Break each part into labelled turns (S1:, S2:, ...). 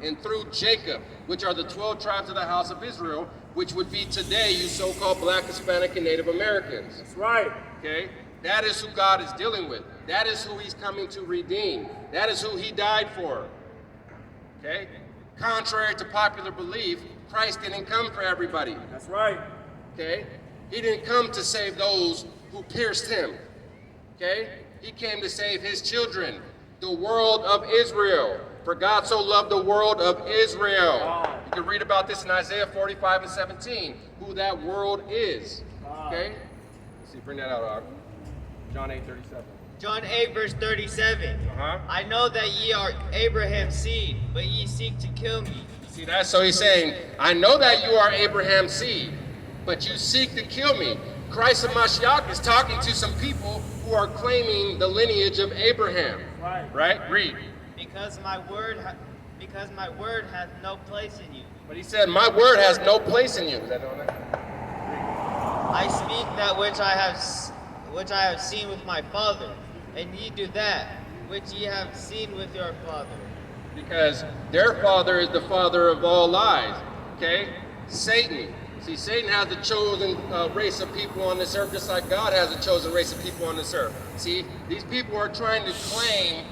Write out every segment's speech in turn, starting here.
S1: and through Jacob, which are the 12 tribes of the house of Israel, which would be today you so-called Black, Hispanic, and Native Americans.
S2: That's right.
S1: Okay? That is who God is dealing with. That is who he's coming to redeem. That is who he died for. Okay? Contrary to popular belief, Christ didn't come for everybody.
S2: That's right.
S1: Okay? He didn't come to save those who pierced him. Okay? He came to save his children, the world of Israel. For God so loved the world of Israel.
S2: Wow.
S1: You can read about this in Isaiah 45 and 17, who that world is.
S2: Wow.
S1: Okay? Let's see, bring that out, Og. John 8:37.
S3: John 8, verse 37. I know that ye are Abraham's seed, but ye seek to kill me.
S1: See that? So he's saying, I know that you are Abraham's seed, but you seek to kill me. Christ of Mashiach is talking to some people who are claiming the lineage of Abraham. Right? Read.
S3: Because my word hath no place in you.
S1: But he said, my word has no place in you. Is that on that?
S3: I speak that which I have seen with my father, and ye do that which ye have seen with your father.
S1: Because their father is the father of all lies. Okay? Satan. See, Satan has a chosen race of people on this earth, just like God has a chosen race of people on this earth. See, these people are trying to claim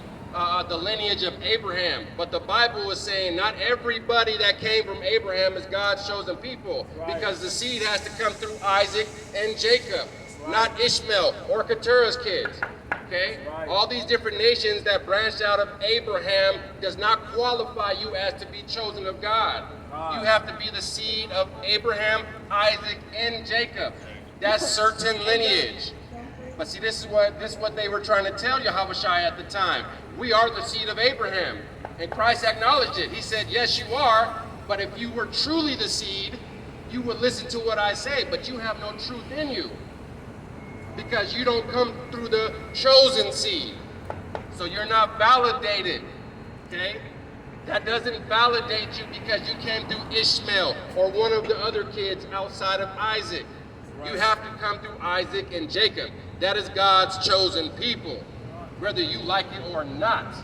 S1: the lineage of Abraham, but the Bible is saying not everybody that came from Abraham is God's chosen people, because the seed has to come through Isaac and Jacob, not Ishmael or Keturah's kids. Okay? All these different nations that branched out of Abraham does not qualify you as to be chosen of God. You have to be the seed of Abraham, Isaac, and Jacob. That's certain lineage. But see, this is what they were trying to tell Yahushua at the time. We are the seed of Abraham. And Christ acknowledged it. He said, yes, you are, but if you were truly the seed, you would listen to what I say, but you have no truth in you, because you don't come through the chosen seed. So you're not validated, okay? That doesn't validate you because you came through Ishmael or one of the other kids outside of Isaac. You have to come through Isaac and Jacob. That is God's chosen people, whether you like it or not.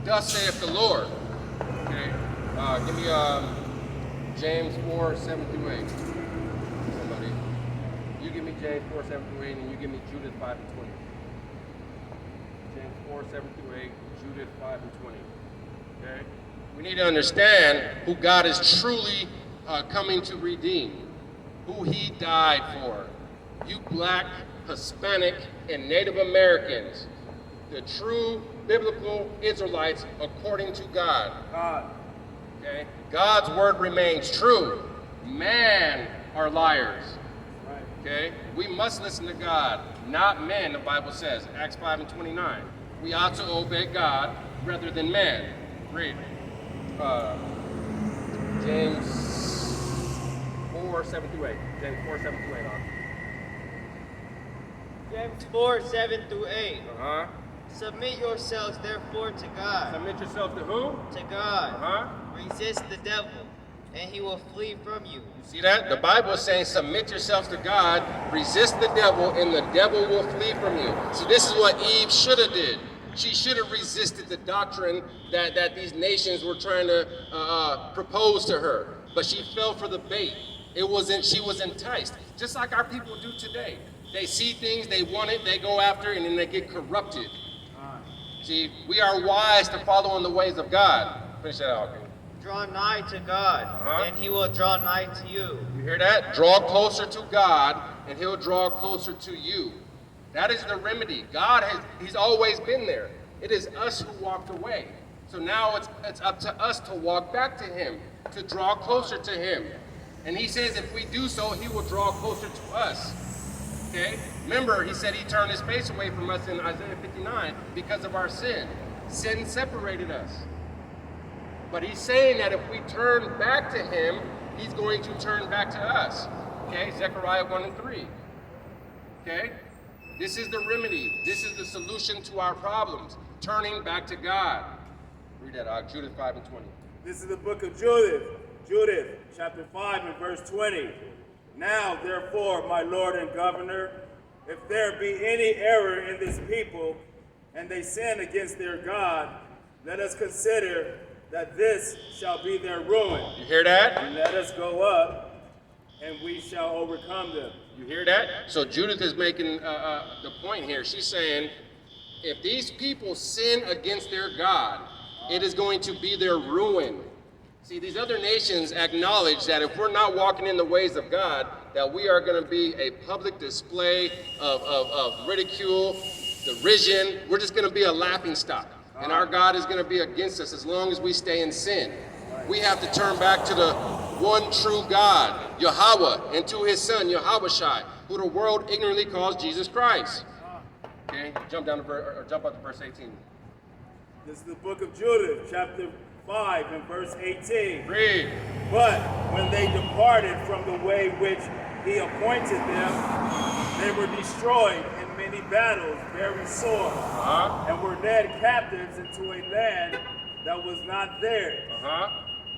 S1: Thus saith the Lord. Okay, give me James 4:7-8. Somebody, you give me James 4:7-8, and you give me Judith 5:20. James 4:7-8, Judith 5:20. Okay, we need to understand who God is truly coming to redeem, who He died for. You Black, Hispanic, and Native Americans, the true biblical Israelites according to God. Okay? God's word remains true. Man are liars. Okay? We must listen to God, not men, the Bible says, Acts 5:29. We ought to obey God rather than man. Read. James 4:7-8. James 4:7-8 on.
S3: James 4:7-8. Submit yourselves therefore to God.
S1: Submit yourself to who?
S3: To God. Resist the devil, and he will flee from you.
S1: You see that? The Bible is saying submit yourselves to God, resist the devil, and the devil will flee from you. So this is what Eve should have did. She should have resisted the doctrine that these nations were trying to propose to her. But she fell for the bait. She was enticed. Just like our people do today. They see things, they want it, they go after it, and then they get corrupted. See, we are wise to follow in the ways of God. Finish that out, okay?
S3: Draw nigh to God, and he will draw nigh to you.
S1: You hear that? Draw closer to God, and he'll draw closer to you. That is the remedy. He's always been there. It is us who walked away. So now it's up to us to walk back to him, to draw closer to him. And he says if we do so, he will draw closer to us. Okay? Remember, he said he turned his face away from us in Isaiah 59 because of our sin. Sin separated us. But he's saying that if we turn back to him, he's going to turn back to us. Okay? Zechariah 1:3. Okay? This is the remedy. This is the solution to our problems. Turning back to God. Read that, Judith 5:20.
S2: This is the book of Judith, chapter 5 and verse 20. Now, therefore, my Lord and Governor, if there be any error in this people, and they sin against their God, let us consider that this shall be their ruin.
S1: You hear that?
S2: And let us go up, and we shall overcome them.
S1: You hear that? So Judith is making the point here. She's saying, if these people sin against their God, it is going to be their ruin. See, these other nations acknowledge that if we're not walking in the ways of God, that we are going to be a public display of ridicule, derision. We're just going to be a laughing stock. And our God is going to be against us as long as we stay in sin. We have to turn back to the one true God, Yahweh, and to his son, Yahushua, who the world ignorantly calls Jesus Christ. Okay, jump up to verse 18.
S2: This is the book of Judith, chapter 5 and verse 18.
S1: Read.
S2: But when they departed from the way which he appointed them, they were destroyed in many battles, very sore, and were led captives into a land that was not theirs.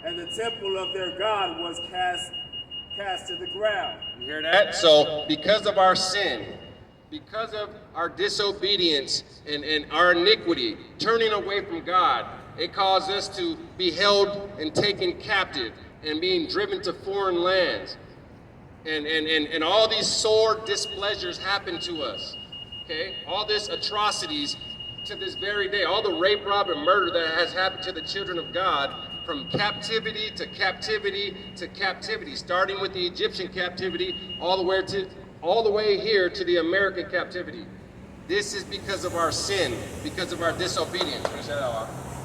S2: And the temple of their God was cast to the ground.
S1: You hear that? So because of our sin, because of our disobedience and our iniquity, turning away from God, it caused us to be held and taken captive and being driven to foreign lands. And all these sore displeasures happen to us. Okay? All these atrocities to this very day, all the rape, rob, and murder that has happened to the children of God, from captivity to captivity to captivity, starting with the Egyptian captivity all the way here to the American captivity. This is because of our sin, because of our disobedience.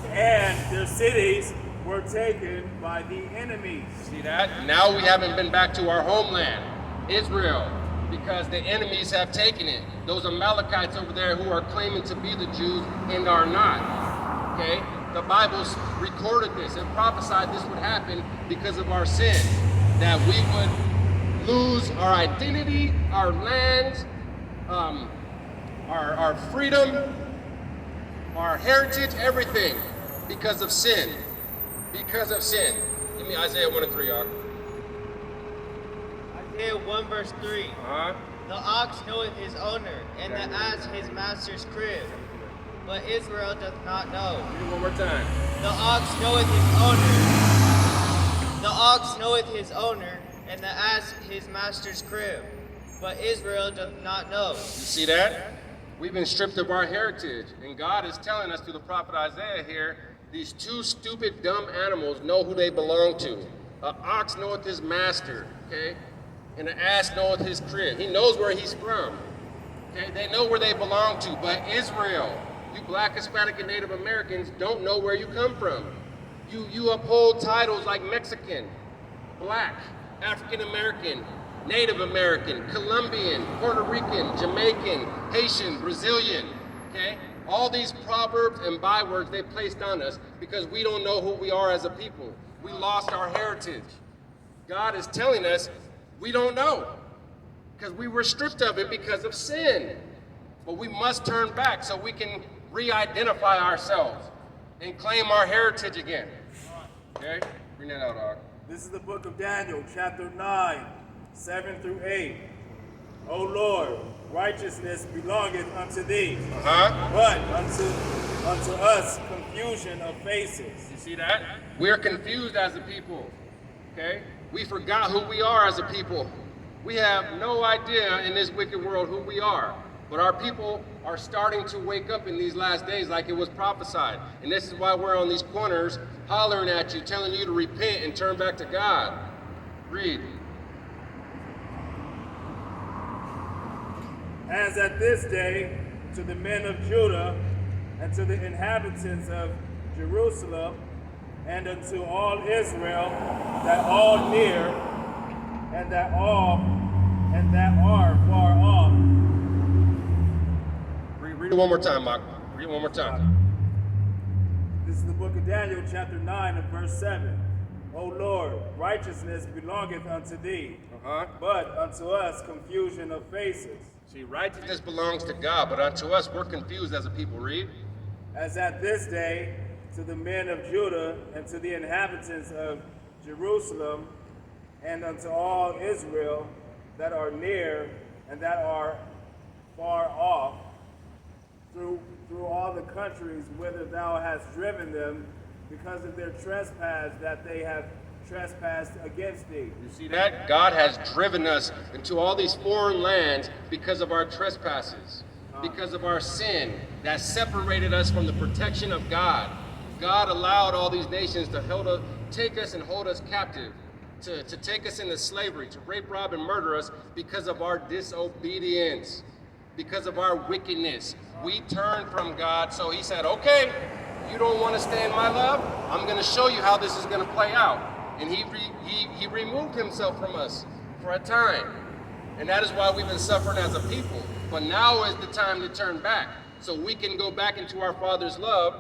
S2: And their cities were taken by the enemies.
S1: See that? Now we haven't been back to our homeland, Israel, because the enemies have taken it. Those Amalekites over there who are claiming to be the Jews and are not. Okay? The Bible's recorded this and prophesied this would happen because of our sin, that we would lose our identity, our lands, our freedom, our heritage, everything, because of sin. Because of sin. Give me Isaiah 1 and 3, y'all.
S3: Isaiah 1 verse 3. The ox knoweth his owner, and the ass his master's crib. But Israel doth not know.
S1: Read it one more time.
S3: The ox knoweth his owner. The ox knoweth his owner, and the ass his master's crib. But Israel doth not know.
S1: You see that? We've been stripped of our heritage. And God is telling us through the prophet Isaiah here, these two stupid, dumb animals know who they belong to. An ox knoweth his master, okay? And an ass knoweth his crib. He knows where he's from. Okay? They know where they belong to. But Israel, you black, Hispanic, and Native Americans don't know where you come from. You uphold titles like Mexican, black, African American, Native American, Colombian, Puerto Rican, Jamaican, Haitian, Brazilian, okay? All these proverbs and bywords they placed on us because we don't know who we are as a people. We lost our heritage. God is telling us we don't know because we were stripped of it because of sin. But we must turn back so we can re-identify ourselves and claim our heritage again. Okay? Bring that out, dog.
S2: This is the book of Daniel, chapter 9, 7 through 8. O Lord, righteousness belongeth unto thee, but unto us confusion of faces.
S1: You see that? We're confused as a people. Okay? We forgot who we are as a people. We have no idea in this wicked world who we are. But our people are starting to wake up in these last days like it was prophesied. And this is why we're on these corners hollering at you, telling you to repent and turn back to God. Read.
S2: As at this day, to the men of Judah and to the inhabitants of Jerusalem and unto all Israel that all near and that are far off.
S1: Read it one more time, Mark. Read it one more time.
S2: This is the book of Daniel, chapter 9 and verse 7. O Lord, righteousness belongeth unto thee, but unto us confusion of faces.
S1: See, righteousness belongs to God, but unto us, we're confused as a people. Read.
S2: As at this day, to the men of Judah and to the inhabitants of Jerusalem and unto all Israel that are near and that are far off, through all the countries whither thou hast driven them, because of their trespass that they have trespassed against thee.
S1: You see that? God has driven us into all these foreign lands because of our trespasses, because of our sin that separated us from the protection of God. God allowed all these nations to take us and hold us captive, to take us into slavery, to rape, rob, and murder us because of our disobedience, because of our wickedness. We turned from God, so he said, okay, you don't want to stay in my love? I'm going to show you how this is going to play out. And he removed himself from us for a time. And that is why we've been suffering as a people. But now is the time to turn back, so we can go back into our Father's love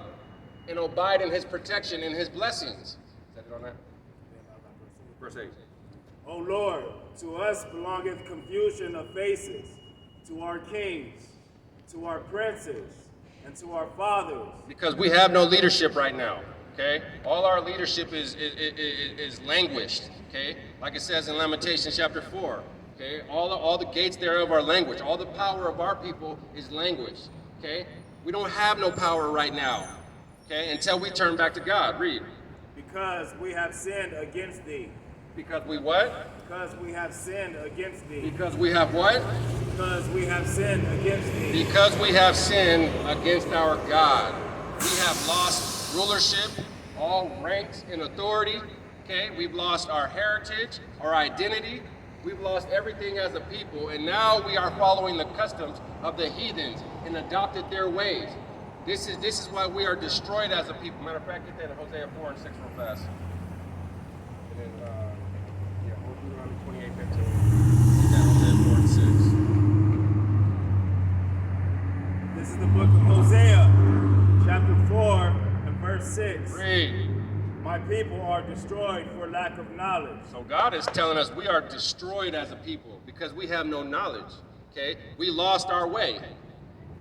S1: and abide in his protection and his blessings. Is that it on that? Verse 8.
S2: O Lord, to us belongeth confusion of faces, to our kings, to our princes, and to our fathers. Because
S1: we have no leadership right now, okay? All our leadership is languished, okay? Like it says in Lamentations chapter 4, okay? All the gates thereof are languished. All the power of our people is languished, okay? We don't have no power right now, okay? Until we turn back to God. Read.
S2: Because we have sinned against thee.
S1: Because we what?
S2: Because we have sinned against thee.
S1: Because we have what?
S2: Because we have sinned against thee.
S1: Because we have sinned against our God. We have lost rulership, all ranks and authority. Okay, we've lost our heritage, our identity. We've lost everything as a people, and now we are following the customs of the heathens and adopted their ways. This is why we are destroyed as a people. Matter of fact, get that in Hosea 4 and 6 real fast. And then, Deuteronomy 28:15. Get that Hosea 4 and 6.
S2: This is the book of Hosea, chapter 4 and verse 6.
S1: Read.
S2: My people are destroyed for lack of knowledge.
S1: So God is telling us we are destroyed as a people because we have no knowledge. Okay? We lost our way.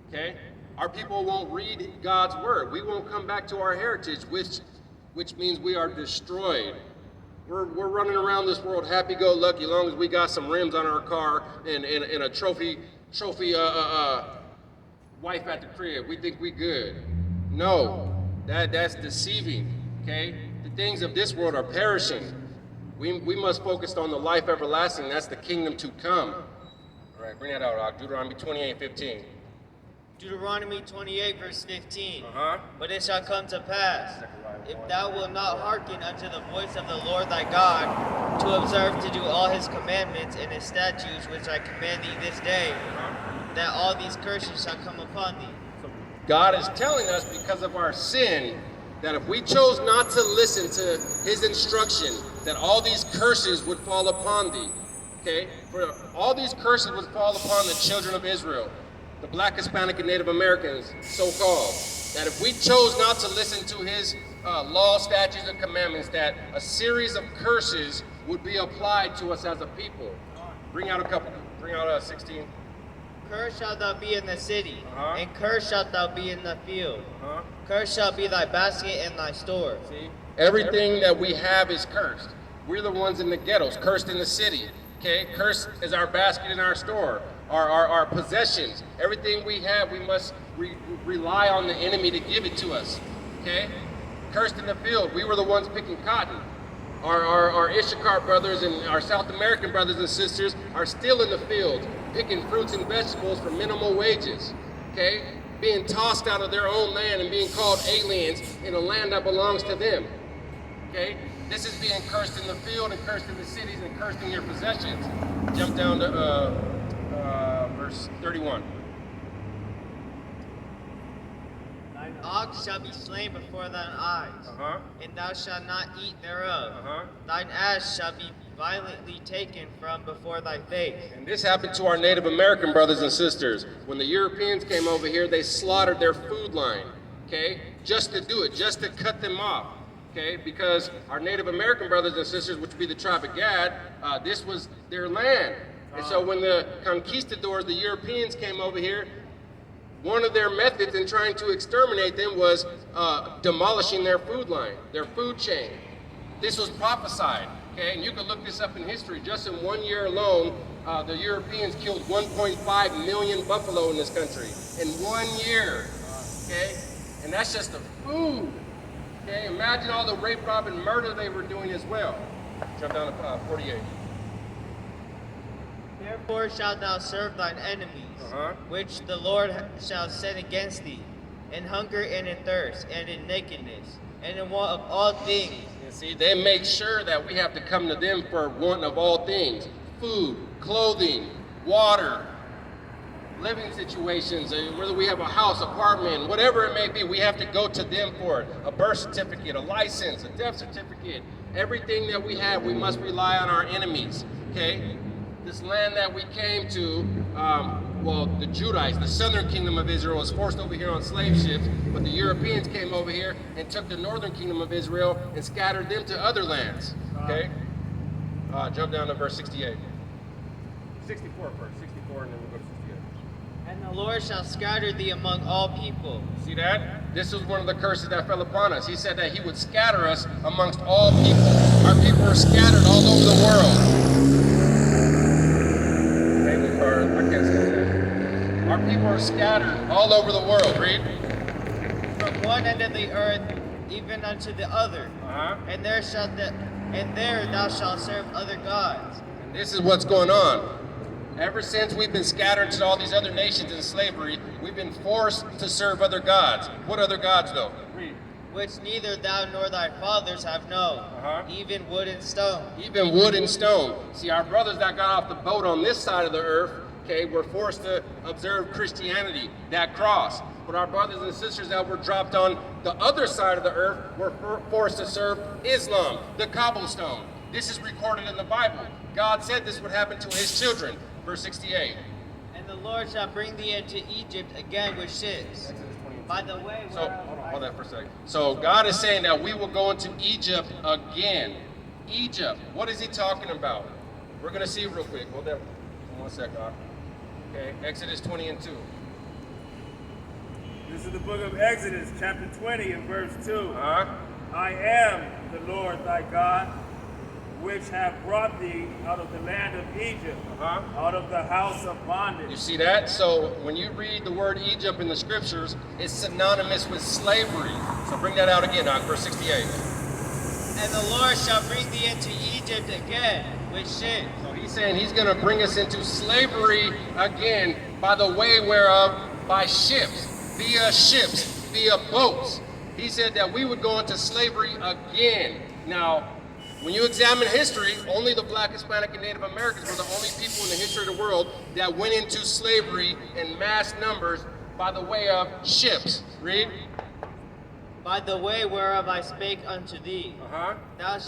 S1: Okay? Our people won't read God's word. We won't come back to our heritage, which means we are destroyed. We're running around this world happy-go-lucky, as long as we got some rims on our car and a trophy wife at the crib. We think we good. No, that's deceiving. Okay, the things of this world are perishing. We must focus on the life everlasting. That's the kingdom to come. All right, bring that out. Deuteronomy 28:15.
S3: Deuteronomy 28, verse 15.
S1: Uh-huh.
S3: But it shall come to pass, if thou wilt not hearken unto the voice of the Lord thy God, to observe to do all his commandments and his statutes which I command thee this day, that all these curses shall come upon thee.
S1: So God is telling us because of our sin that if we chose not to listen to his instruction, that all these curses would fall upon thee. Okay? For all these curses would fall upon the children of Israel, the Black, Hispanic, and Native Americans, so-called. That if we chose not to listen to his law, statutes, and commandments, that a series of curses would be applied to us as a people. Bring out a couple. Bring out 16.
S3: Cursed shalt thou be in the city,
S1: Uh-huh.
S3: and cursed shalt thou be in the field.
S1: Uh-huh.
S3: Cursed shall be thy basket and thy store.
S1: See? Everything that we have is cursed. We're the ones in the ghettos, cursed in the city. Okay? Cursed is our basket in our store, our possessions. Everything we have, we must rely on the enemy to give it to us. Okay? Cursed in the field. We were the ones picking cotton. Our Issachar brothers and our South American brothers and sisters are still in the field, picking fruits and vegetables for minimal wages. Okay? Being tossed out of their own land and being called aliens in a land that belongs to them. Okay? This is being cursed in the field and cursed in the cities and cursed in your possessions. Jump down to verse 31.
S3: Thine ox shall be slain before thine eyes,
S1: Uh-huh.
S3: and thou shalt not eat thereof.
S1: Uh-huh.
S3: Thine ass shall be violently taken from before thy face.
S1: And this happened to our Native American brothers and sisters. When the Europeans came over here, they slaughtered their food line, okay? Just to do it, just to cut them off, okay? Because our Native American brothers and sisters, which would be the tribe of Gad, this was their land. And so when the conquistadors, the Europeans came over here, one of their methods in trying to exterminate them was demolishing their food line, their food chain. This was prophesied. Okay, and you can look this up in history. Just in 1 year alone, the Europeans killed 1.5 million buffalo in this country in 1 year. Okay, and that's just the food. Okay, imagine all the rape, rob, and murder they were doing as well. Jump down to 48.
S3: Therefore shalt thou serve thine enemies, which the Lord shall send against thee, in hunger and in thirst, and in nakedness, and in want of all things.
S1: You see, they make sure that we have to come to them for want of all things. Food, clothing, water, living situations, whether we have a house, apartment, whatever it may be, we have to go to them for it. A birth certificate, a license, a death certificate. Everything that we have, we must rely on our enemies, okay? This land that we came to, well, the Judites, the southern kingdom of Israel, was forced over here on slave ships, but the Europeans came over here and took the northern kingdom of Israel and scattered them to other lands, okay? Jump down to verse 68. 64 first, 64, and then we'll go to 68.
S3: And the Lord shall scatter thee among all people.
S1: See that? This was one of the curses that fell upon us. He said that he would scatter us amongst all people. Our people are scattered all over the world. I can't say that. Our people are scattered all over the world. Read.
S3: From one end of the earth even unto the other. And there thou shalt serve other gods.
S1: And this is what's going on. Ever since we've been scattered to all these other nations in slavery, we've been forced to serve other gods. What other gods, though? Read.
S3: Which neither thou nor thy fathers have known, even wood and stone.
S1: Even wood and stone. See, our brothers that got off the boat on this side of the earth, okay, were forced to observe Christianity, that cross. But our brothers and sisters that were dropped on the other side of the earth were forced to serve Islam, the cobblestone. This is recorded in the Bible. God said this would happen to his children. Verse 68.
S3: And the Lord shall bring thee into Egypt again with ships. By the way,
S1: so hold that for a second. So God is saying that we will go into Egypt again. Egypt. What is he talking about? We're going to see real quick. Hold that 1 second. Okay, Exodus 20 and 2.
S2: This is the book of Exodus, chapter 20 and verse 2. I am the Lord thy God, which have brought thee out of the land of Egypt, out of the house of bondage.
S1: You see that? So when you read the word Egypt in the scriptures, it's synonymous with slavery. So bring that out again, verse 68.
S3: And the Lord shall bring thee into Egypt again with ships.
S1: So he's saying he's going to bring us into slavery again by the way whereof, by ships, via boats. He said that we would go into slavery again. Now, when you examine history, only the Black, Hispanic, and Native Americans were the only people in the history of the world that went into slavery in mass numbers by the way of ships. Read.
S3: By the way whereof I spake unto thee, thou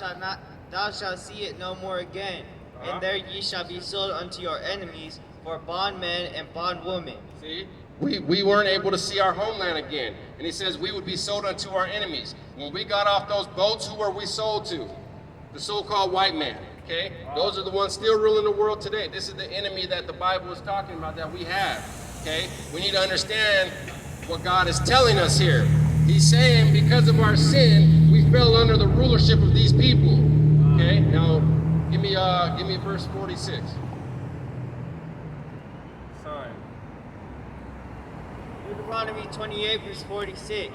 S3: shalt see it no more again, and there ye shall be sold unto your enemies for bondmen and bondwomen.
S1: See? We weren't able to see our homeland again. And he says we would be sold unto our enemies. When we got off those boats, who were we sold to? The so-called white man, okay? Those are the ones still ruling the world today. This is the enemy that the Bible is talking about that we have, okay? We need to understand what God is telling us here. He's saying because of our sin, we fell under the rulership of these people, okay? Now, give me verse 46. Sign.
S3: Deuteronomy 28 verse 46.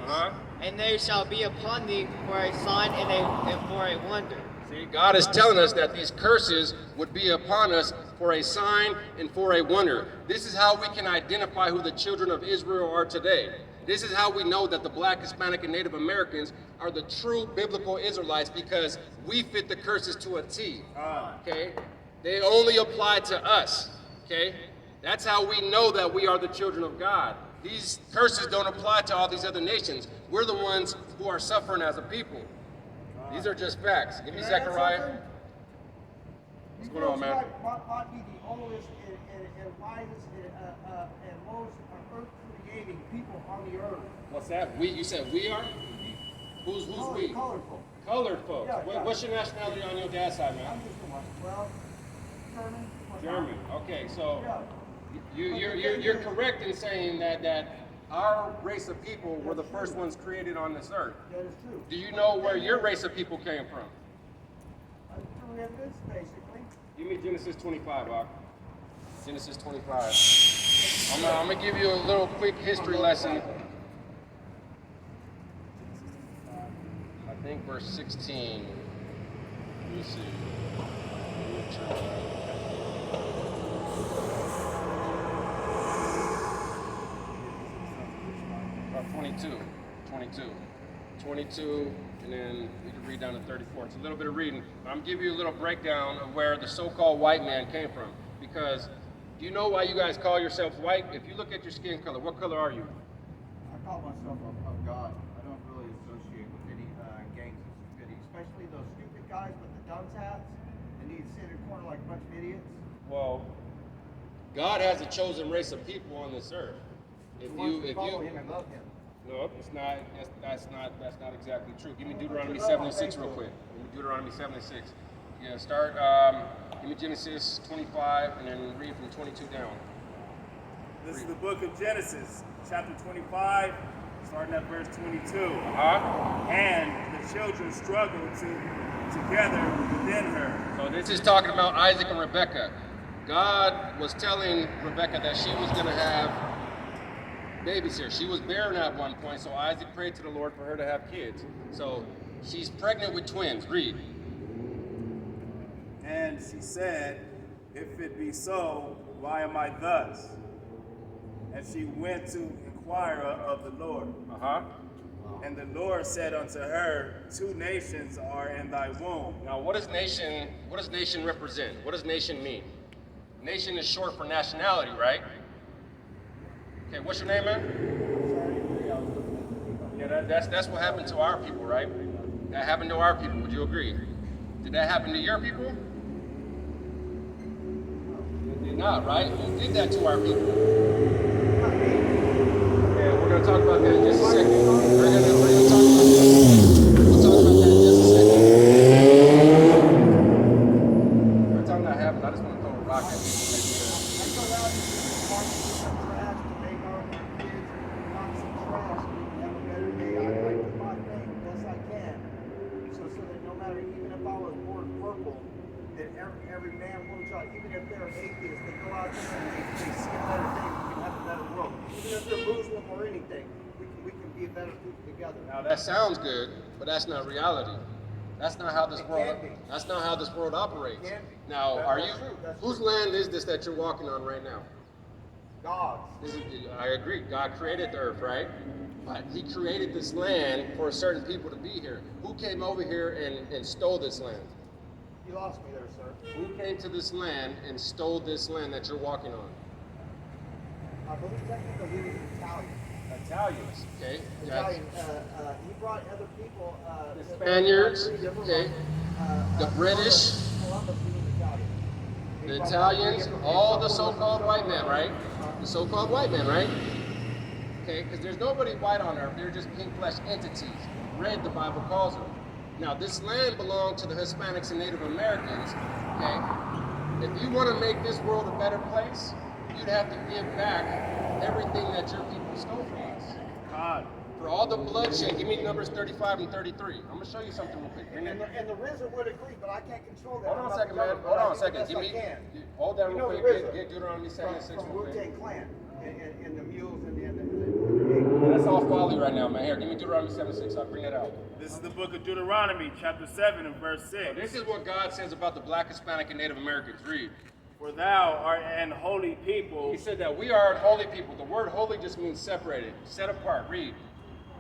S3: And they shall be upon thee for a sign and for a wonder.
S1: See, God is telling us that these curses would be upon us for a sign and for a wonder. This is how we can identify who the children of Israel are today. This is how we know that the Black, Hispanic, and Native Americans are the true biblical Israelites, because we fit the curses to a T. Okay? They only apply to us. Okay? That's how we know that we are the children of God. These curses don't apply to all these other nations. We're the ones who are suffering as a people. These are just facts. Give me Zechariah. What's going on, man?
S4: Might be the oldest and wisest and most earth-creating people on the earth.
S1: What's that? We? You said we are? Who's we?
S4: Colored folk.
S1: Colored folks.
S4: Yeah.
S1: What's your nationality on your dad's side, man?
S4: I'm just the one. Well, German.
S1: German. Okay, so
S4: Yeah.
S1: you're correct in saying that our race of people were the first ones created on this earth.
S4: That is true.
S1: Do you know where your race of people came from?
S4: True evidence, basically.
S1: Give me Genesis 25, Ak. Genesis 25. I'm going to give you a little quick history lesson. I think verse 16. Let me see. 22, and then we can read down to 34. It's a little bit of reading. I'm giving you a little breakdown of where the so-called white man came from. Because do you know why you guys call yourselves white? If you look at your skin color, what color are you?
S4: I call myself of God. I don't really associate with any gangs of stupidity, especially those stupid guys with the dunce hats and need to sit in a corner like a bunch of idiots.
S1: Well, God has a chosen race of people on this earth. If you
S4: follow him and love him.
S1: No, it's not. That's not exactly true. Give me Deuteronomy 76 real quick. Give me Deuteronomy 76. Yeah, start. Give me Genesis 25, and then read from 22 down.
S2: This is the book of Genesis, chapter 25, starting at verse 22. And the children struggled together within her.
S1: So this is talking about Isaac and Rebekah. God was telling Rebekah that she was going to have babies here. She was barren at one point, so Isaac prayed to the Lord for her to have kids. So she's pregnant with twins. Read.
S2: And she said, if it be so, why am I thus? And she went to inquire of the Lord. And the Lord said unto her, 2 nations are in thy womb.
S1: Now what does nation represent? What does nation mean? Nation is short for nationality, right? Okay, what's your name, man? Yeah, that's what happened to our people, right? That happened to our people. Would you agree? Did that happen to your people? It did not, right? You did that to our people. Yeah, we're gonna talk about that in just a second. We're gonna talk about that. We'll talk about that in just a second. Every time that happens, I just want to throw a rock at you.
S4: Every man, woman, child, even if they're atheists, they go out there and they see a better day, we can have a better world. Even if they're Muslim or anything, we can be a better people together.
S1: Now that sounds good, but that's not reality. That's not how this world operates. Now, whose land is this that you're walking on right now?
S4: God's.
S1: I agree. God created the earth, right? But he created this land for certain people to be here. Who came over here and stole this land?
S4: You lost me there, sir.
S1: Who came to this land and stole this land that you're walking on?
S4: I believe technically he was Italian.
S1: Italians, okay.
S4: Italian. He brought other people.
S1: The Spaniards, okay. The British,
S4: Columbus, he was Italian.
S1: the Italians, all the so-called white men, right? The so-called white men, right? Okay, because there's nobody white on earth. They're just pink flesh entities. Red, the Bible calls them. Now, this land belonged to the Hispanics and Native Americans, okay? If you want to make this world a better place, you'd have to give back everything that your people stole from us.
S2: God.
S1: For all the bloodshed, give me Numbers 35 and 33. I'm going to show you something real quick.
S4: And the RZA would agree, but I can't control that.
S1: Hold on a second, man. Hold on a second. Hold that real quick. Get Deuteronomy 76
S4: from
S1: real quick.
S4: Wu-Tang Clan and the mules and the
S1: That's all folly right now, man. Here, give me Deuteronomy 76. I'll bring that out.
S2: This is the book of Deuteronomy, chapter 7 and verse 6.
S1: So this is what God says about the black, Hispanic, and Native Americans. Read.
S2: For thou art an holy people.
S1: He said that we are holy people. The word holy just means separated, set apart. Read.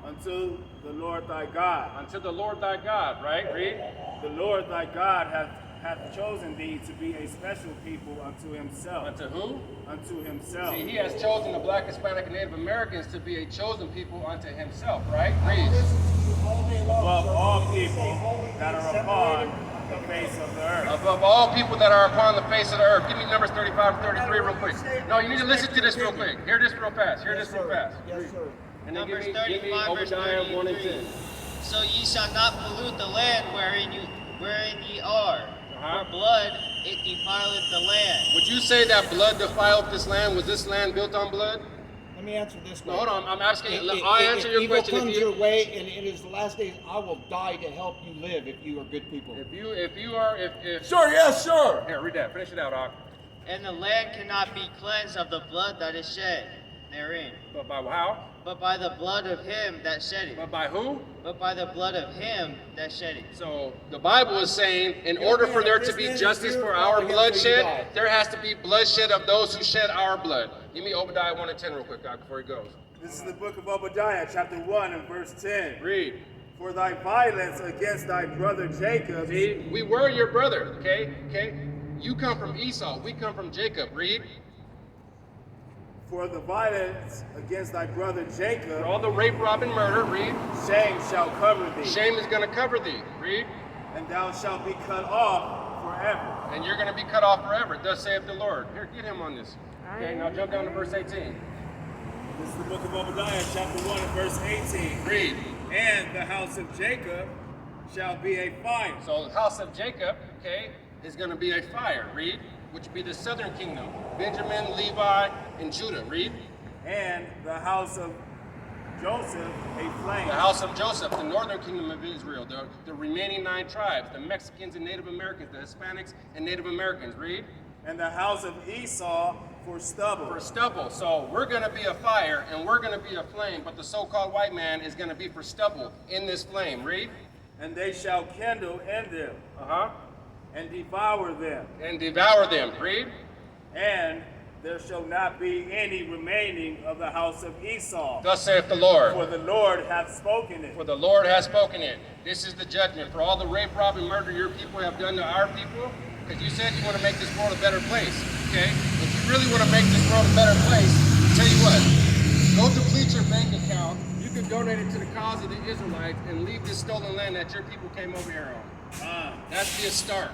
S2: Unto the Lord thy God.
S1: Unto the Lord thy God, right? Read.
S2: The Lord thy God hath chosen thee to be a special people unto himself.
S1: Unto who?
S2: Unto himself.
S1: See, he has chosen the black, Hispanic, and Native Americans to be a chosen people unto himself, right? Read.
S2: Above all people that are upon the face of the earth.
S1: Above all people that are upon the face of the earth. Give me Numbers 35 and 33 real quick. No, you need to listen to this real quick. Hear this real fast. Hear this real fast.
S4: Yes, sir.
S1: And then
S3: Numbers
S1: give
S3: 35,
S1: me
S3: verse
S1: Obadiah 1 and 10.
S3: 33. So ye shall not pollute the land wherein ye are. For blood, it defileth the land.
S1: Would you say that blood defiled this land? Was this land built on blood?
S4: Let me answer this
S1: No,
S4: way.
S1: hold on. I'm asking. I'll answer your
S4: evil
S1: question.
S4: comes your way, and it is the last days. I will die to help you live if you are good people.
S1: Sure,
S4: yes, sure.
S1: Here, read that. Finish it out, Doc.
S3: And the land cannot be cleansed of the blood that is shed therein.
S1: But by how?
S3: but by the blood of him that shed it.
S1: But by who?
S3: But by the blood of him that shed it.
S1: So the Bible is saying in order for there to be justice for our bloodshed, there has to be bloodshed of those who shed our blood. Give me Obadiah 1 and 10 real quick, God, before he goes.
S2: This is the book of Obadiah, chapter 1 and verse 10.
S1: Read.
S2: For thy violence against thy brother Jacob.
S1: See, we were your brother, okay? Okay? You come from Esau, we come from Jacob. Read.
S2: For the violence against thy brother Jacob.
S1: For all the rape, rob, and murder. Read.
S2: Shame shall cover thee.
S1: Shame is going to cover thee. Read.
S2: And thou shalt be cut off forever.
S1: And you're going to be cut off forever. Thus saith the Lord. Here, get him on this. Okay, now jump down to verse 18.
S2: This is the book of Obadiah, chapter 1 and verse 18.
S1: Read.
S2: And the house of Jacob shall be a fire.
S1: So the house of Jacob, okay, is going to be a fire. Read. Which would be the southern kingdom. Benjamin, Levi, and Judah. Read.
S2: And the house of Joseph a flame.
S1: The house of Joseph, the northern kingdom of Israel. The remaining 9 tribes. The Mexicans and Native Americans. The Hispanics and Native Americans. Read.
S2: And the house of Esau for stubble.
S1: For stubble. So we're going to be a fire and we're going to be a flame, but the so-called white man is going to be for stubble in this flame. Read.
S2: And they shall kindle in them. And devour them.
S1: And devour them. Read.
S2: And there shall not be any remaining of the house of Esau.
S1: Thus saith the Lord.
S2: For the Lord hath spoken it.
S1: For the Lord hath spoken it. This is the judgment for all the rape, rob, and murder your people have done to our people. Because you said you want to make this world a better place. Okay? If you really want to make this world a better place, I'll tell you what. Go deplete your bank account. You can donate it to the cause of the Israelites and leave this stolen land that your people came over here on. That's the start.